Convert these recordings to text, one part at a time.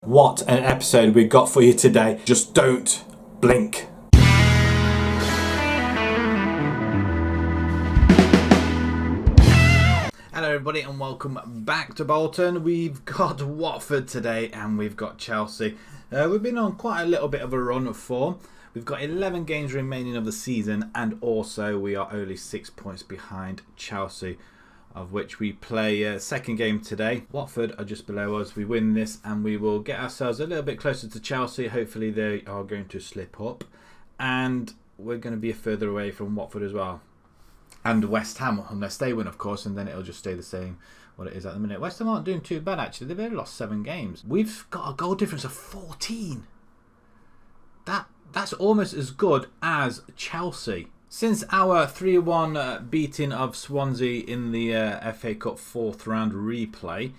What an episode we got for you today. Just don't blink. Hello everybody and welcome back to Bolton. We've got Watford today and we've got Chelsea. We've been on quite a little bit of a run of form. We've got 11 games remaining of the season and also we are only 6 points behind Chelsea, of which we play a second game today. Watford are just below us. We win this and we will get ourselves a little bit closer to Chelsea. Hopefully they are going to slip up and we're going to be further away from Watford as well. And West Ham, unless they win, of course, and then it'll just stay the same what it is at the minute. West Ham aren't doing too bad, actually. They've only lost 7 games. We've got a goal difference of 14. That's almost as good as Chelsea. Since our 3-1 beating of Swansea in the FA Cup 4th round replay,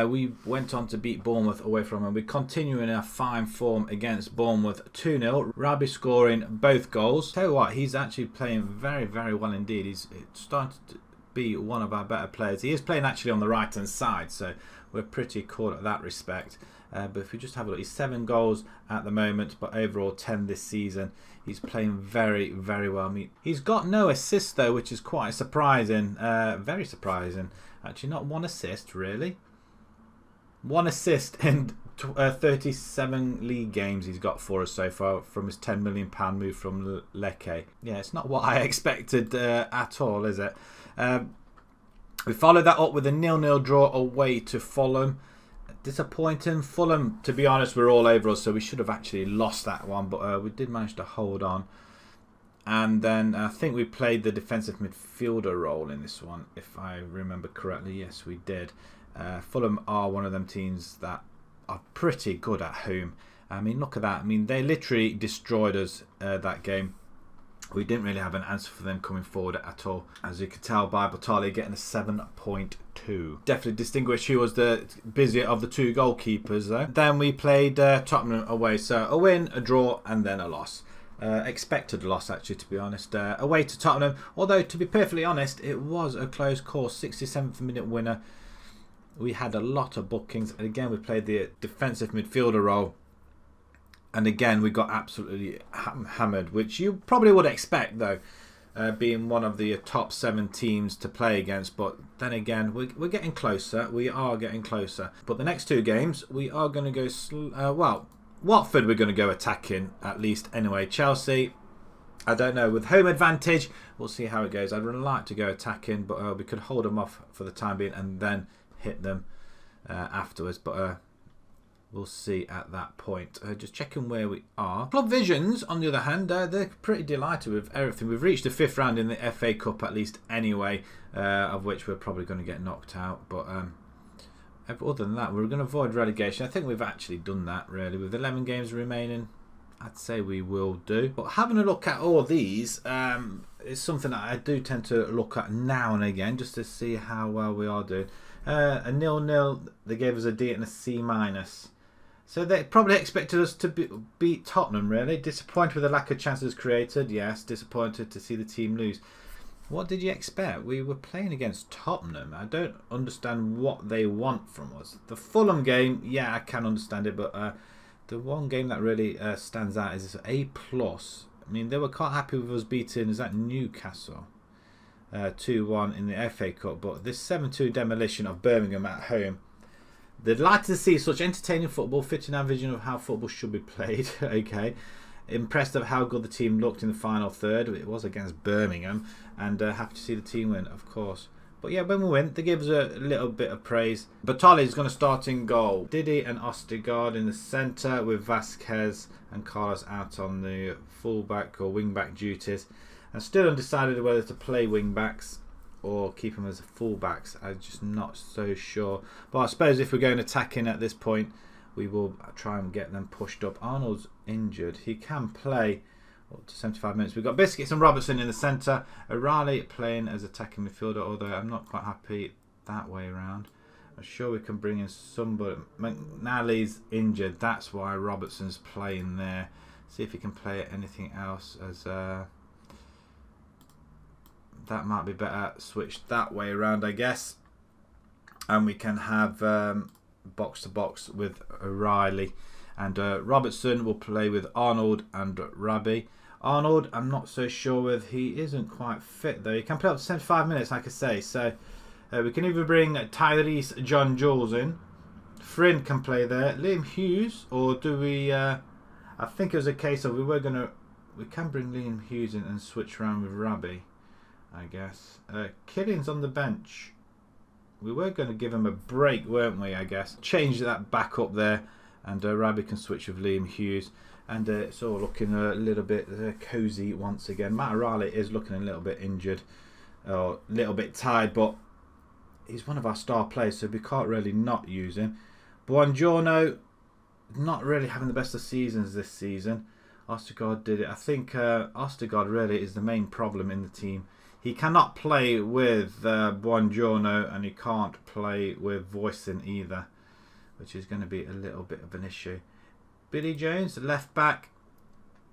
we went on to beat Bournemouth away from them. We're continuing our fine form against Bournemouth 2-0. Rabi scoring both goals. Tell you what, he's actually playing very, very well indeed. He's starting to be one of our better players. He is playing actually on the right-hand side, so we're pretty cool at that respect. But if we just have a look, he's 7 goals at the moment, but overall 10 this season. He's playing very, very well. He's got no assists though, which is quite surprising. Very surprising. Actually, not one assist, really. 1 assist in 37 league games he's got for us so far from his £10 million move from Lecce. Yeah, it's not what I expected at all, is it? We followed that up with a 0-0 draw away to Fulham. Disappointing. Fulham, to be honest, we're all over us, so we should have actually lost that one, but we did manage to hold on. And then I think we played the defensive midfielder role in this one, if I remember correctly. Yes, we did. Fulham are one of them teams that are pretty good at home. I mean, look at that. I mean, they literally destroyed us that game. We didn't really have an answer for them coming forward at all. As you can tell by Batali getting a 7.2. Definitely distinguished who was the busier of the 2 goalkeepers though. Then we played Tottenham away. So a win, a draw and then a loss. Expected loss actually, to be honest. Away to Tottenham. Although to be perfectly honest, it was a close call. 67th minute winner. We had a lot of bookings. And again, we played the defensive midfielder role. And again, we got absolutely hammered, which you probably would expect, though, being one of the top 7 teams to play against. But then again, we're getting closer. We are getting closer. But the next 2 games, we are going to go... well, Watford we're going to go attacking, at least anyway. Chelsea, I don't know. With home advantage, we'll see how it goes. I'd really like to go attacking, but we could hold them off for the time being and then hit them afterwards. But... we'll see at that point. Just checking where we are. Club Visions, on the other hand, they're pretty delighted with everything. We've reached the 5th round in the FA Cup at least anyway, of which we're probably going to get knocked out. But other than that, we're going to avoid relegation. I think we've actually done that, really. With 11 games remaining, I'd say we will do. But having a look at all these is something that I do tend to look at now and again, just to see how well we are doing. A 0-0, they gave us a D and a C-. So they probably expected us to beat Tottenham, really. Disappointed with the lack of chances created. Yes, disappointed to see the team lose. What did you expect? We were playing against Tottenham. I don't understand what they want from us. The Fulham game, yeah, I can understand it. But the one game that really stands out is this A+. I mean, they were quite happy with us beating, is that Newcastle? 2-1 in the FA Cup. But this 7-2 demolition of Birmingham at home. They'd like to see such entertaining football, fitting our vision of how football should be played. Okay. Impressed of how good the team looked in the final third. It was against Birmingham. And happy to see the team win, of course. But yeah, when we win, they give us a little bit of praise. Batali is going to start in goal. Didi and Ostergaard in the centre, with Vasquez and Carlos out on the full-back or wing-back duties. And still undecided whether to play wing-backs or keep them as full-backs. I'm just not so sure. But I suppose if we're going attacking at this point, we will try and get them pushed up. Arnold's injured. He can play up to 75 minutes. We've got Biscuits and Robertson in the centre. O'Reilly playing as attacking midfielder, although I'm not quite happy that way around. I'm sure we can bring in somebody. McNally's injured. That's why Robertson's playing there. See if he can play anything else as... that might be better switched that way around, I guess. And we can have box to box with O'Reilly. And Robertson will play with Arnold and Rabi. Arnold, I'm not so sure whether he isn't quite fit though. He can play up to 75 minutes, like I say. So we can either bring Tyrese John Jules in. Fryn can play there. Liam Hughes, or do we? I think it was a case of we can bring Liam Hughes in and switch around with Rabi, I guess. Killian's on the bench. We were going to give him a break, weren't we? I guess change that back up there, and Rabi can switch with Liam Hughes. And it's all looking a little bit cosy once again. Matt O'Reilly is looking a little bit injured, or a little bit tired, but he's one of our star players, so we can't really not use him. Buongiorno, not really having the best of seasons this season. Ostergaard did it. I think Ostergaard really is the main problem in the team. He cannot play with Buongiorno, and he can't play with Voisin either, which is going to be a little bit of an issue. Billy Jones, left back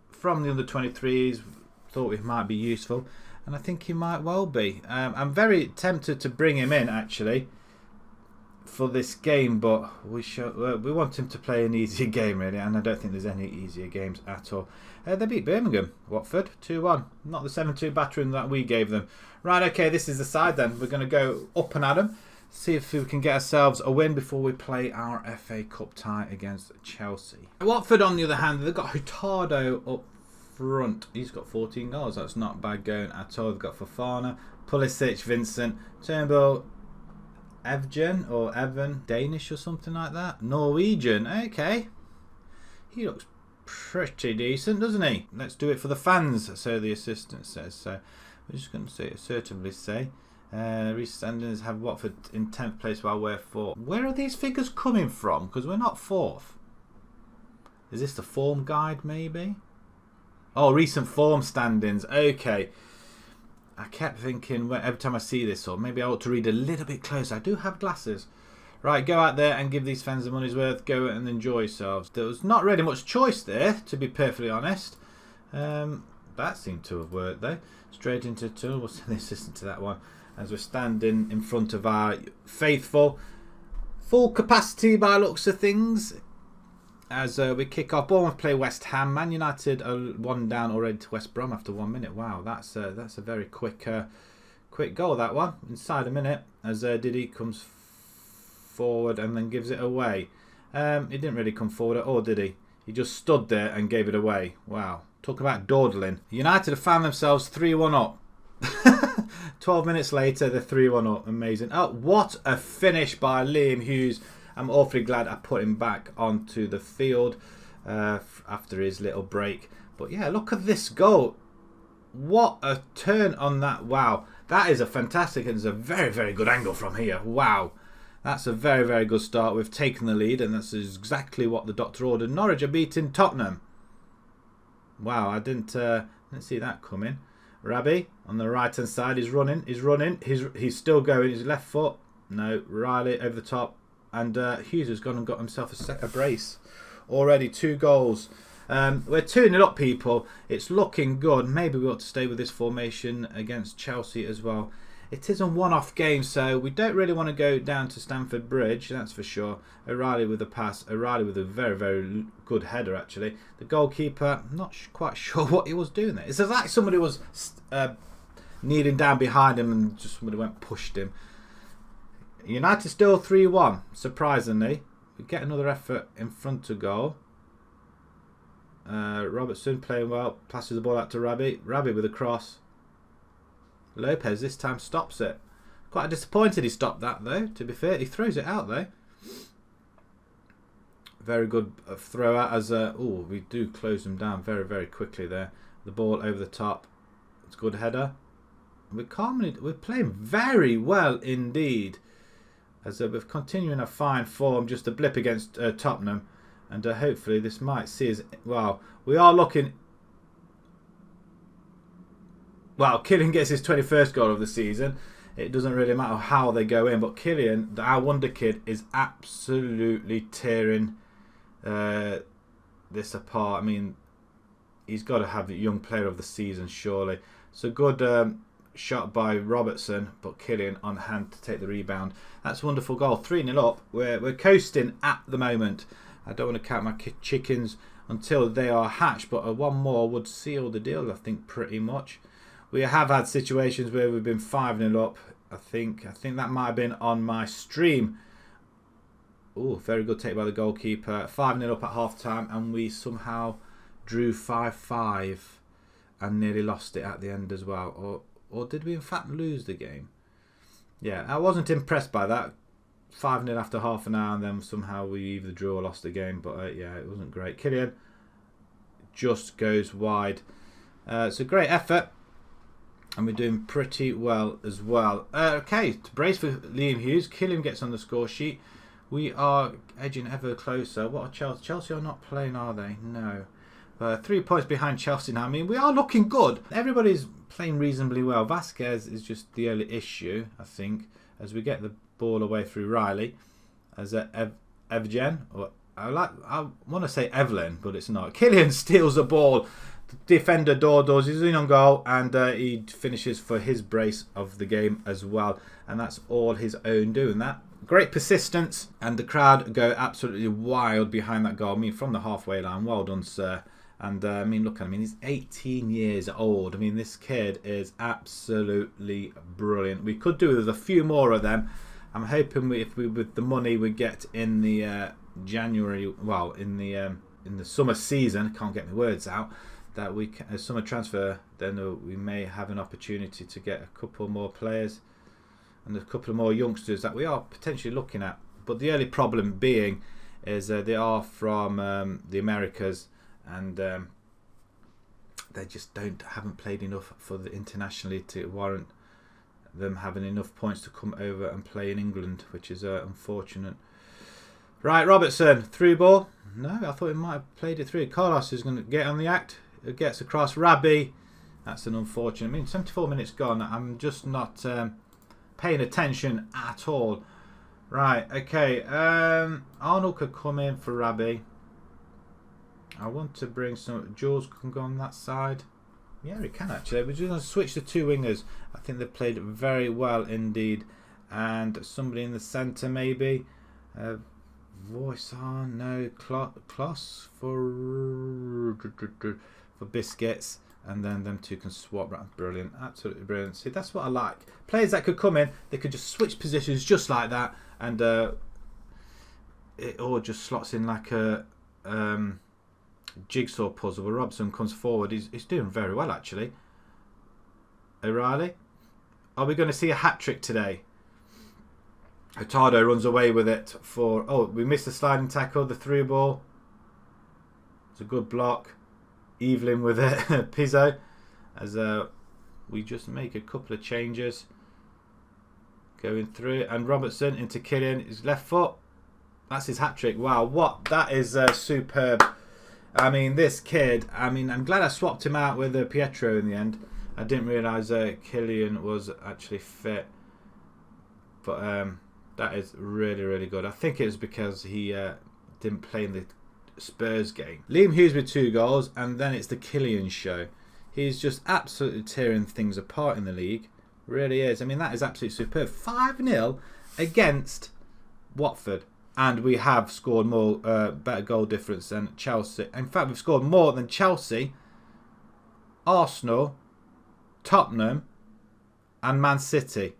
from the under-23s, thought he might be useful, and I think he might well be. I'm very tempted to bring him in actually for this game, but we want him to play an easier game really, and I don't think there's any easier games at all. They beat Birmingham, Watford, 2-1. Not the 7-2 battering that we gave them. Right, okay, this is the side then. We're going to go up and at them. See if we can get ourselves a win before we play our FA Cup tie against Chelsea. Watford, on the other hand, they've got Hurtado up front. He's got 14 goals. That's not bad going at all. They've got Fofana, Pulisic, Vincent, Turnbull, Evgen or Evan, Danish or something like that. Norwegian, okay. He looks pretty decent, doesn't he? Let's do it for the fans, so the assistant says. So we're just going to assertively say. Recent standings have Watford in 10th place while we're 4th. Where are these figures coming from? Because we're not 4th. Is this the form guide maybe? Oh, recent form standings. Okay. I kept thinking every time I see this, or maybe I ought to read a little bit closer. I do have glasses. Right, go out there and give these fans the money's worth. Go and enjoy yourselves. There was not really much choice there, to be perfectly honest. That seemed to have worked though. Straight into two. We'll send the assistant to that one. As we're standing in front of our faithful, full capacity by looks of things. As we kick off, Bournemouth play West Ham. Man United are 1 down already to West Brom after 1 minute. Wow, that's a very quick goal, that one. Inside a minute, as Didi comes forward and then gives it away. He didn't really come forward at all, did he? He just stood there and gave it away. Wow, talk about dawdling. United have found themselves 3-1 up. 12 minutes later, they're 3-1 up. Amazing. Oh, what a finish by Liam Hughes. I'm awfully glad I put him back onto the field after his little break. But yeah, look at this goal. What a turn on that. Wow. That is a fantastic, and it's a very, very good angle from here. Wow. That's a very, very good start. We've taken the lead, and that's exactly what the doctor ordered. Norwich are beating Tottenham. Wow, I didn't see that coming. Rabi on the right hand side is running. He's still going. His left foot. No, Riley over the top. And Hughes has gone and got himself a brace. Already 2 goals. We're 2-0 up, people. It's looking good. Maybe we ought to stay with this formation against Chelsea as well. It is a one-off game, so we don't really want to go down to Stamford Bridge, that's for sure. O'Reilly with a pass. O'Reilly with a very, very good header, actually. The goalkeeper, not quite sure what he was doing there. It's like somebody was kneeling down behind him and just somebody went pushed him. United still 3-1, surprisingly. We get another effort in front of goal. Robertson playing well, passes the ball out to Rabi. Rabi with a cross. Lopez this time stops it. Quite disappointed he stopped that though, to be fair. He throws it out though. Very good throw out as we do close them down very, very quickly there. The ball over the top. It's a good header. We're playing very well indeed. As we're continuing a fine form, just a blip against Tottenham. And hopefully this might see us. Wow, we are looking. Well, Killian gets his 21st goal of the season. It doesn't really matter how they go in, but Killian, our wonder kid, is absolutely tearing this apart. I mean, he's got to have the young player of the season, surely. So good shot by Robertson, but Killian on hand to take the rebound. That's a wonderful goal. 3-0 up. We're coasting at the moment. I don't want to count my chickens until they are hatched, but one more would seal the deal, I think, pretty much. We have had situations where we've been 5-0 up. I think that might have been on my stream. Oh, very good take by the goalkeeper. 5-0 up at half time, and we somehow drew 5-5 and nearly lost it at the end as well. Or did we in fact lose the game? Yeah, I wasn't impressed by that. 5-0 after half an hour, and then somehow we either drew or lost the game. But yeah, it wasn't great. Killian just goes wide. It's a great effort, and we're doing pretty well as well. Okay, to brace for Liam Hughes. Killian gets on the score sheet. We are edging ever closer. What are Chelsea? Chelsea are not playing, are they? No. 3 points behind Chelsea now. I mean, we are looking good. Everybody's playing reasonably well. Vasquez is just the only issue, I think, as we get the ball away through Riley. As Evgen, or I want to say Evelyn, but it's not. Killian steals the ball. The defender doors. He's in on goal, and he finishes for his brace of the game as well. And that's all his own doing that. Great persistence, and the crowd go absolutely wild behind that goal. I mean, from the halfway line, well done, sir. And I mean, look at him. I mean, he's 18 years old. I mean, this kid is absolutely brilliant. We could do with a few more of them. I'm hoping with the money we get in the January, well, in the summer season, can't get my words out, that we can, a summer transfer, then we may have an opportunity to get a couple more players and a couple of more youngsters that we are potentially looking at. But the only problem being is they are from the Americas, and they just haven't played enough for the internationally to warrant them having enough points to come over and play in England, which is unfortunate. Right, Robertson, through ball. No, I thought he might have played it through. Carlos is going to get on the act. It gets across. Rabbi. That's an unfortunate. I mean, 74 minutes gone. I'm just not paying attention at all. Right, okay. Arnold could come in for Rabbi. I want to bring some. Jules can go on that side. Yeah, he can actually. We're just going to switch the two wingers. I think they've played very well indeed. And somebody in the centre maybe. Voice on, no. Kloss for biscuits. And then them two can swap. Brilliant. Absolutely brilliant. See, that's what I like. Players that could come in, they could just switch positions just like that. And it all just slots in like a jigsaw puzzle where Robson comes forward. He's doing very well actually. O'Reilly, are we going to see a hat trick today? Hurtado runs away with it for. Oh, we missed the sliding tackle, the through ball. It's a good block. Evelyn with it. Pizzo, as we just make a couple of changes going through, and Robertson into Killian. His left foot. That's his hat trick. Wow, what that is superb. I mean, this kid, I mean, I'm glad I swapped him out with Pietro in the end. I didn't realise Killian was actually fit. But that is really, really good. I think it was because he didn't play in the Spurs game. Liam Hughes with 2 goals, and then it's the Killian show. He's just absolutely tearing things apart in the league. Really is. I mean, that is absolutely superb. 5-0 against Watford. And we have scored more, better goal difference than Chelsea. In fact, we've scored more than Chelsea, Arsenal, Tottenham, and Man City.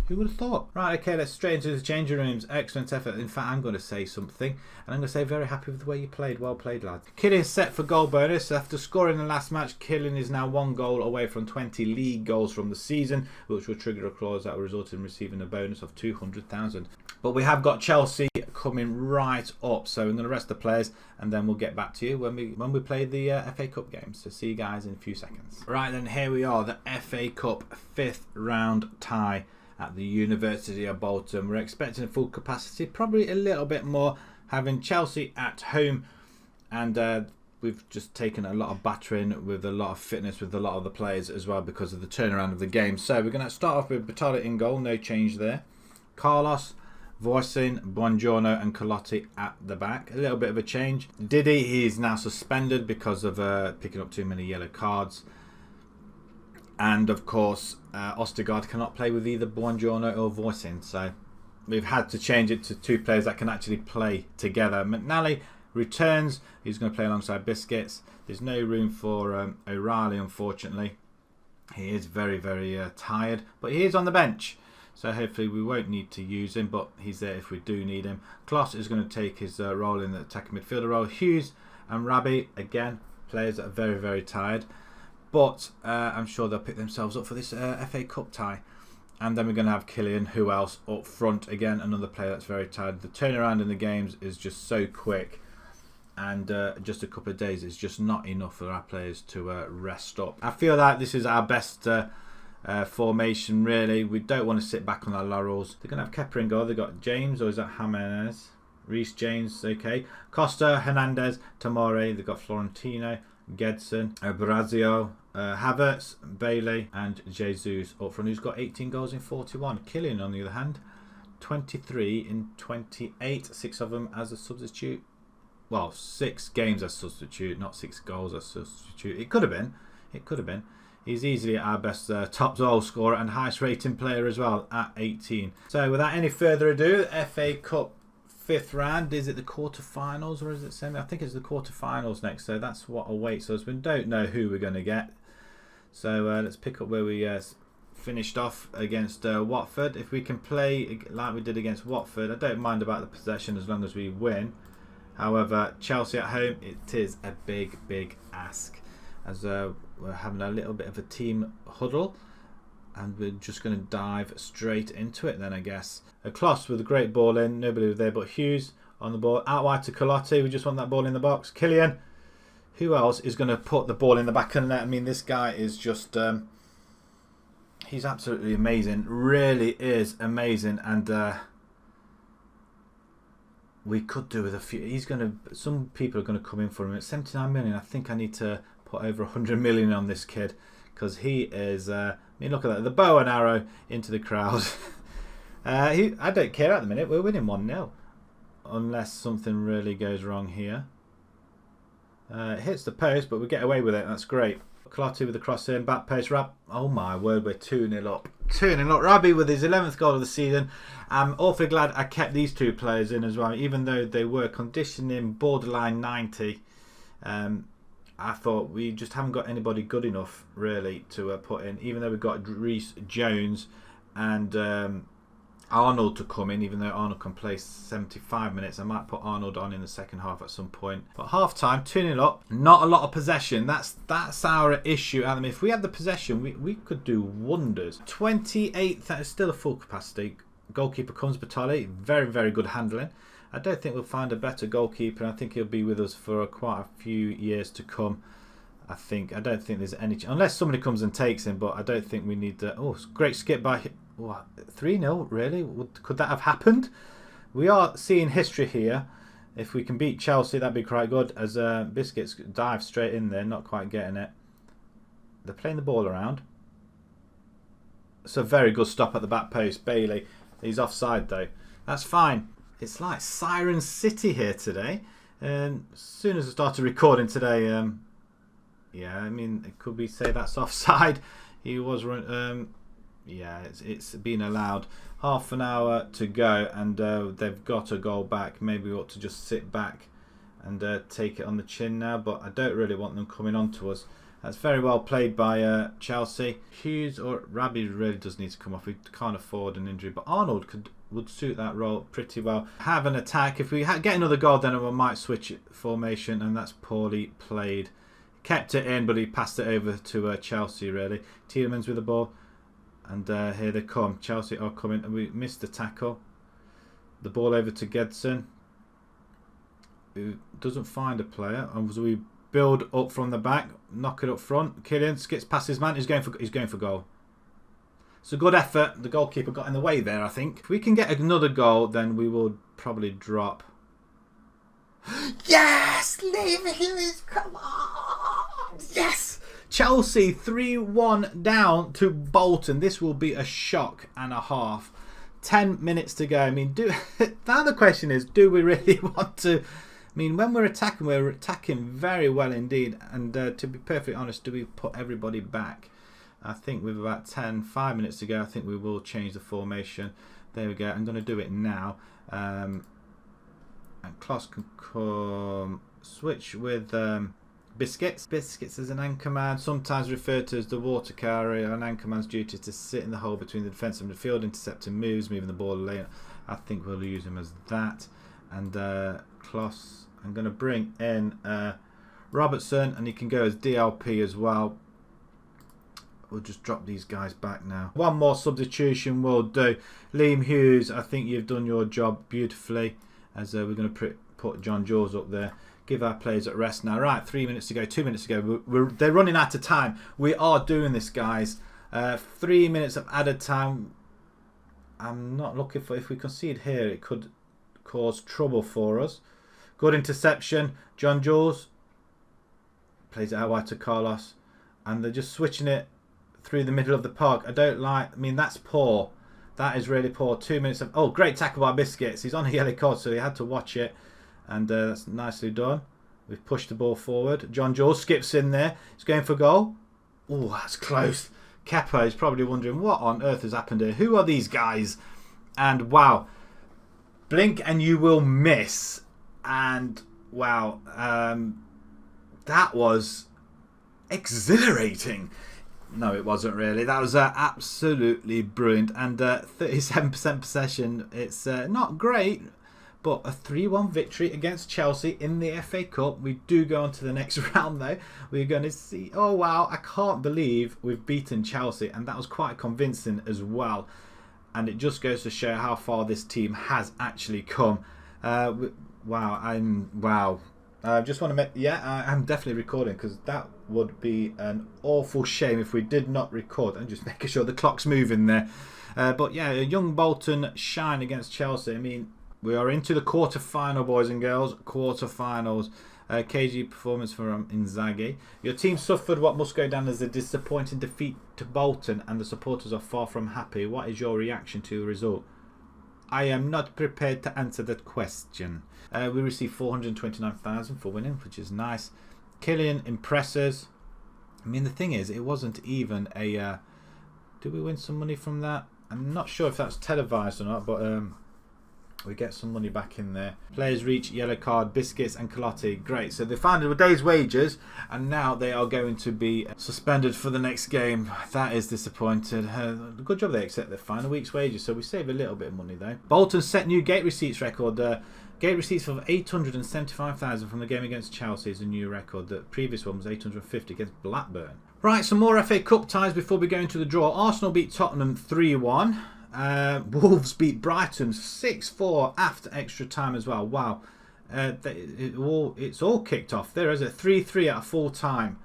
Who would have thought? Right, okay, let's straight into the changing rooms. Excellent effort. In fact, I'm going to say something. And I'm going to say very happy with the way you played. Well played, lads. Killian set for goal bonus. After scoring the last match, Killian is now 1 goal away from 20 league goals from the season, which will trigger a clause that will result in receiving a bonus of 200,000. But we have got Chelsea coming right up. So I'm going to rest the players, and then we'll get back to you when we play the FA Cup games. So see you guys in a few seconds. Right, then here we are. The FA Cup 5th round tie at the University of Bolton. We're expecting a full capacity, probably a little bit more, having Chelsea at home, and we've just taken a lot of battering with a lot of fitness with a lot of the players as well because of the turnaround of the game. So we're going to start off with Batalla in goal, no change there. Carlos, Voisin, Buongiorno and Colotti at the back. A little bit of a change. Didi, he's now suspended because of picking up too many yellow cards. And of course, Ostergaard cannot play with either Buongiorno or Voisin, so we've had to change it to 2 players that can actually play together. McNally returns. He's going to play alongside Biscuits. There's no room for O'Reilly, unfortunately. He is very, very tired, but he is on the bench. So hopefully we won't need to use him, but he's there if we do need him. Kloss is going to take his role in the attacking midfielder role. Hughes and Rabi, again, players that are very, very tired. But I'm sure they'll pick themselves up for this FA Cup tie. And then we're going to have Killian, who else, up front. Again, another player that's very tired. The turnaround in the games is just so quick. And just a couple of days is just not enough for our players to rest up. I feel like this is our best formation, really. We don't want to sit back on our laurels. They're going to have Kepa in goal. They've got James, or is that Jimenez? Reece James, okay. Costa, Hernandez, Tamore. They've got Florentino, Gedson, Brazio, Havertz, Bailey, and Jesus up front, who's got 18 goals in 41. Killian, on the other hand, 23 in 28. 6 of them as a substitute. Well, 6 games as substitute, not 6 goals as substitute. It could have been. It could have been. He's easily our best top goal scorer and highest rating player as well at 18. So without any further ado, FA Cup 5th round. Is it the quarterfinals or is it semi? I think it's the quarterfinals next. So that's what awaits us. We don't know who we're going to get. So let's pick up where we finished off against Watford. If we can play like we did against Watford, I don't mind about the possession as long as we win. However, Chelsea at home, it is a big, big ask. As we're having a little bit of a team huddle. And we're just going to dive straight into it then, I guess. A Kloss with a great ball in. Nobody was there but Hughes on the ball. Out wide to Colotti. We just want that ball in the box. Killian. Who else is going to put the ball in the back of the net? I mean, this guy is just... he's absolutely amazing. Really is amazing. And... we could do with a few. He's going to. Some people are going to come in for him at 79 million. I think I need to put over 100 million on this kid because he is. I mean, look at that. The bow and arrow into the crowd. I don't care at the minute. We're winning 1-0, unless something really goes wrong here. It hits the post, but we get away with it. That's great. Clotti with the cross in, back post, oh my word, we're 2-0 up. 2-0 up. Rabi with his 11th goal of the season. I'm awfully glad I kept these 2 players in as well, even though they were conditioning borderline 90. I thought we just haven't got anybody good enough, really, to put in, even though we've got Reece Jones and Arnold to come in, even though Arnold can play 75 minutes. I might put Arnold on in the second half at some point. But half time, 2-0 up, not a lot of possession. That's our issue. Adam, if we had the possession, we could do wonders. 28, that is still a full capacity. Goalkeeper comes Batali, very, very good handling. I don't think we'll find a better goalkeeper. I think he'll be with us for quite a few years to come. I don't think there's any... Unless somebody comes and takes him, but I don't think we need... oh, great skip by... What, 3-0, really? Could that have happened? We are seeing history here. If we can beat Chelsea, that'd be quite good. As Biscuits dive straight in there, not quite getting it. They're playing the ball around. It's a very good stop at the back post. Bailey, he's offside though. That's fine. It's like Siren City here today. And as soon as I started recording today, yeah, I mean, could we say that's offside? He was... yeah, it's been allowed. Half an hour to go and they've got a goal back. Maybe we ought to just sit back and take it on the chin now, but I don't really want them coming on to us. That's very well played by Chelsea. Hughes or Rabi really does need to come off. We can't afford an injury, but Arnold would suit that role pretty well. Have an attack. If we get another goal, then we might switch formation, and that's poorly played. Kept it in, but he passed it over to Chelsea, really. Tielemans with the ball. And here they come. Chelsea are coming. And we missed the tackle. The ball over to Gedson, who doesn't find a player. And as we build up from the back, knock it up front. Killian skips past his man. He's going for goal. It's a good effort. The goalkeeper got in the way there, I think. If we can get another goal, then we will probably drop. Yes! Leave Hughes! Come on! Yes! Chelsea 3-1 down to Bolton. This will be a shock and a half. 10 minutes to go. I mean, now the question is, do we really want to... I mean, when we're attacking very well indeed. And to be perfectly honest, do we put everybody back? I think with about 5 minutes to go, I think we will change the formation. There we go. I'm going to do it now. And Klaus can come switch with Biscuits. Biscuits is an anchor man, sometimes referred to as the water carrier. An anchor man's duty is to sit in the hole between the defence and midfield, intercepting moves, moving the ball lane. I think we'll use him as that. And Klaus, I'm going to bring in Robertson, and he can go as DLP as well. We'll just drop these guys back now. One more substitution will do. Liam Hughes, I think you've done your job beautifully. As we're going to put John Jaws up there. Give our players at rest now. Right, 3 minutes to go, 2 minutes to go. They're running out of time. We are doing this, guys. 3 minutes of added time. I'm not looking for... If we concede here, it could cause trouble for us. Good interception. John Jaws plays it out wide to Carlos. And they're just switching it through the middle of the park. I don't like... I mean, that's poor. That is really poor. 2 minutes of... Oh, great tackle by Biscuits. He's on a yellow card, so he had to watch it. And that's nicely done. We've pushed the ball forward. John Jaws skips in there. He's going for goal. Oh, that's close. Kepa is probably wondering what on earth has happened here. Who are these guys? And wow. Blink and you will miss. And wow. That was exhilarating. No, it wasn't really. That was absolutely brilliant. And 37% possession. It's not great, but a 3-1 victory against Chelsea in the FA Cup. We do go on to the next round, though. We're going to see... Oh, wow. I can't believe we've beaten Chelsea. And that was quite convincing as well. And it just goes to show how far this team has actually come. Wow. Wow. I just want to make... Yeah, I'm definitely recording, because that would be an awful shame if we did not record. I'm just making sure the clock's moving there. But yeah, a young Bolton shine against Chelsea. I mean, we are into the quarter-final, boys and girls. Quarter-finals. KG performance from Inzaghi. Your team suffered what must go down as a disappointing defeat to Bolton, and the supporters are far from happy. What is your reaction to the result? I am not prepared to answer that question. We received 429,000 for winning, which is nice. Killian impresses. I mean, the thing is, it wasn't even a... did we win some money from that? I'm not sure if that's televised or not, but we get some money back in there. Players reach yellow card, Biscuits and Calotti. Great. So they found a day's wages, and now they are going to be suspended for the next game. That is disappointed. Good job they accept their fine. A week's wages, so we save a little bit of money though. Bolton set new gate receipts record. Gate receipts of 875,000 from the game against Chelsea is a new record. The previous one was 850 against Blackburn. Right, some more FA Cup ties before we go into the draw. Arsenal beat Tottenham 3-1. Wolves beat Brighton 6-4 after extra time as well. Wow. It's all kicked off there, is it? 3-3 at full time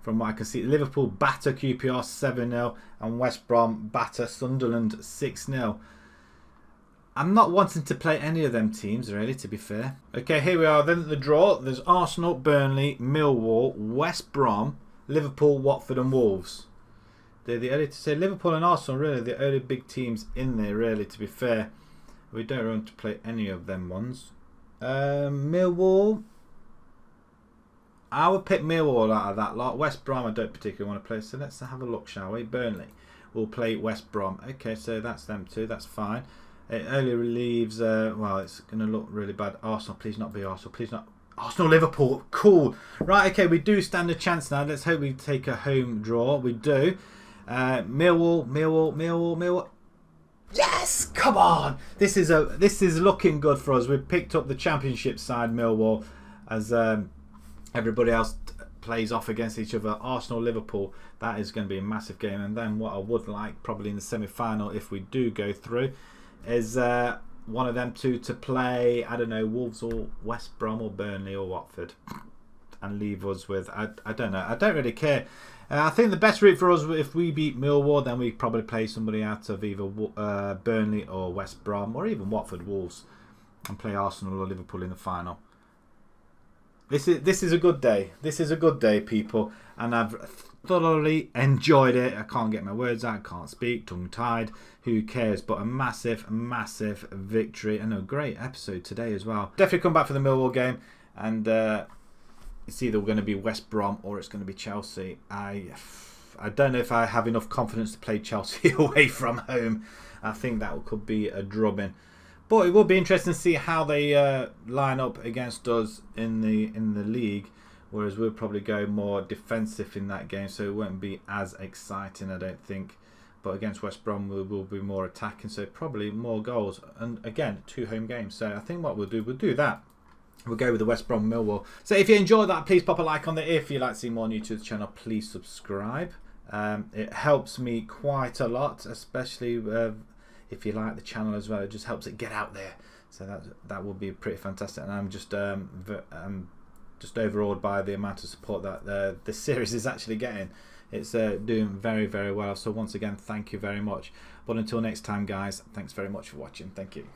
from what I can see. Liverpool batter QPR 7-0 and West Brom batter Sunderland 6-0. I'm not wanting to play any of them teams, really, to be fair. Okay, here we are then at the draw. There's Arsenal, Burnley, Millwall, West Brom, Liverpool, Watford and Wolves. They're the only... to say Liverpool and Arsenal, really, the only big teams in there, really, to be fair. We don't want to play any of them ones. Millwall. I would pick Millwall out of that lot. West Brom I don't particularly want to play, so let's have a look, shall we? Burnley will play West Brom. Okay, so that's them too, that's fine. It only relieves, well, it's going to look really bad. Arsenal, please not be Arsenal. Please not. Arsenal, Liverpool. Cool. Right, okay, we do stand a chance now. Let's hope we take a home draw. We do. Millwall. Yes! Come on! This is looking good for us. We've picked up the Championship side, Millwall, as everybody else plays off against each other. Arsenal, Liverpool. That is going to be a massive game. And then what I would like, probably in the semi-final, if we do go through, is one of them two to play, I don't know, Wolves or West Brom or Burnley or Watford, and leave us with, I don't know, I don't really care. I think the best route for us, if we beat Millwall, then we probably play somebody out of either Burnley or West Brom or even Watford, Wolves, and play Arsenal or Liverpool in the final. This is a good day. This is a good day, people, and I've thoroughly enjoyed it. I can't get my words out, I can't speak, tongue-tied. Who cares? But a massive, massive victory, and a great episode today as well. Definitely come back for the Millwall game, and it's either going to be West Brom or it's going to be Chelsea. I don't know if I have enough confidence to play Chelsea away from home. I think that could be a drubbing. But it will be interesting to see how they line up against us in the league, whereas we'll probably go more defensive in that game, so it won't be as exciting, I don't think. But against West Brom, we will be more attacking, so probably more goals. And again, 2 home games. So I think what we'll do that. We'll go with the West Brom Millwall. So if you enjoyed that, please pop a like on it. If you'd like to see more new to the channel, please subscribe. It helps me quite a lot, especially if you like the channel as well. It just helps it get out there. So that will be pretty fantastic. And I'm just overawed by the amount of support that this series is actually getting. It's doing very, very well. So once again, thank you very much. But until next time, guys, thanks very much for watching. Thank you.